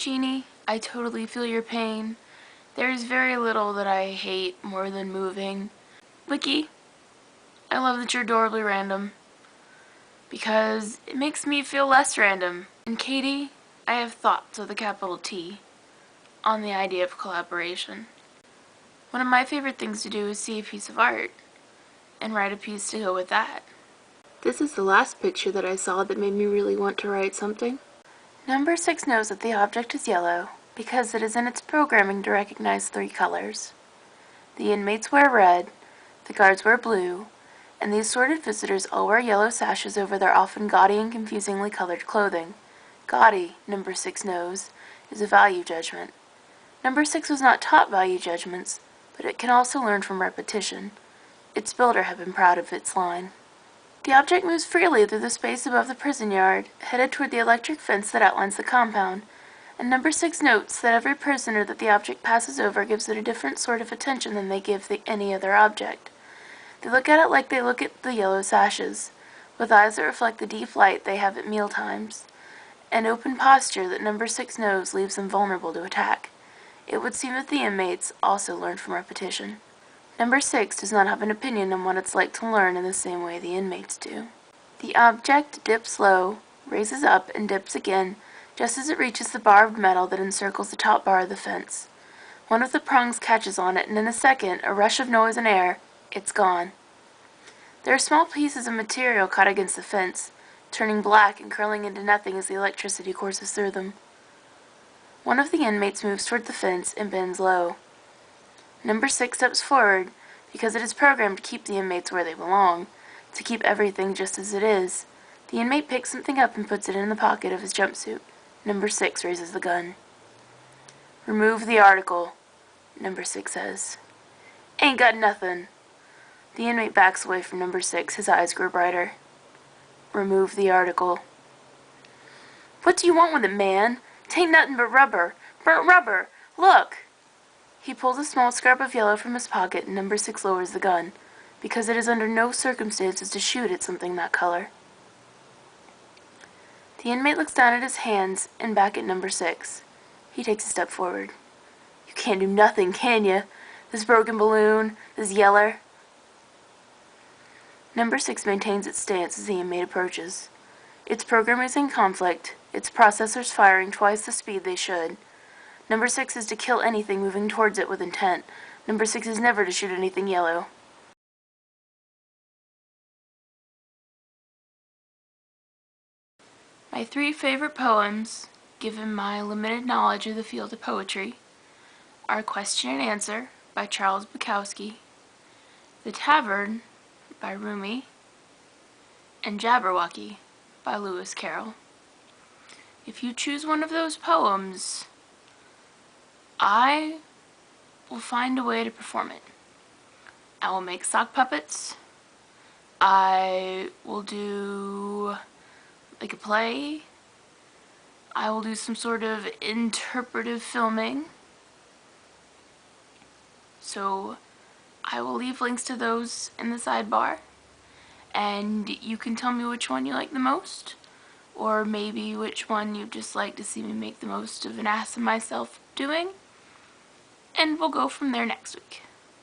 Jeannie, I totally feel your pain. There is very little that I hate more than moving. Wiki, I love that you're adorably random, because it makes me feel less random. And Katie, I have thoughts with a capital T on the idea of collaboration. One of my favorite things to do is see a piece of art and write a piece to go with that. This is the last picture that I saw that made me really want to write something. Number 6 knows that the object is yellow because it is in its programming to recognize 3 colors. The inmates wear red, the guards wear blue, and the assorted visitors all wear yellow sashes over their often gaudy and confusingly colored clothing. Gaudy, number 6 knows, is a value judgment. Number 6 was not taught value judgments, but it can also learn from repetition. Its builder had been proud of its line. The object moves freely through the space above the prison yard, headed toward the electric fence that outlines the compound, and number 6 notes that every prisoner that the object passes over gives it a different sort of attention than they give any other object. They look at it like they look at the yellow sashes, with eyes that reflect the deep light they have at meal times. An open posture that number 6 knows leaves them vulnerable to attack. It would seem that the inmates also learn from repetition. Number 6 does not have an opinion on what it's like to learn in the same way the inmates do. The object dips low, raises up, and dips again, just as it reaches the bar of metal that encircles the top bar of the fence. One of the prongs catches on it, and in a second, a rush of noise and air, it's gone. There are small pieces of material caught against the fence, turning black and curling into nothing as the electricity courses through them. One of the inmates moves toward the fence and bends low. Number 6 steps forward because it is programmed to keep the inmates where they belong, to keep everything just as it is. The inmate picks something up and puts it in the pocket of his jumpsuit. Number 6 raises the gun. "Remove the article," number 6 says. "Ain't got nothin'." The inmate backs away from number 6, his eyes grow brighter. "Remove the article." "What do you want with it, man? 'Tain't nothin' but rubber. Burnt rubber. Look!" He pulls a small scrap of yellow from his pocket, and number 6 lowers the gun, because it is under no circumstances to shoot at something that color. The inmate looks down at his hands and back at number 6. He takes a step forward. "You can't do nothing, can you? This broken balloon, this yeller." Number 6 maintains its stance as the inmate approaches. Its program is in conflict, its processors firing twice the speed they should. Number 6 is to kill anything moving towards it with intent. Number 6 is never to shoot anything yellow. My 3 favorite poems, given my limited knowledge of the field of poetry, are Question and Answer by Charles Bukowski, The Tavern by Rumi, and Jabberwocky by Lewis Carroll. If you choose one of those poems, I will find a way to perform it. I will make sock puppets. I will do like a play. I will do some sort of interpretive filming. So I will leave links to those in the sidebar, and you can tell me which one you like the most, or maybe which one you'd just like to see me make the most of an ass of myself doing, and we'll go from there next week.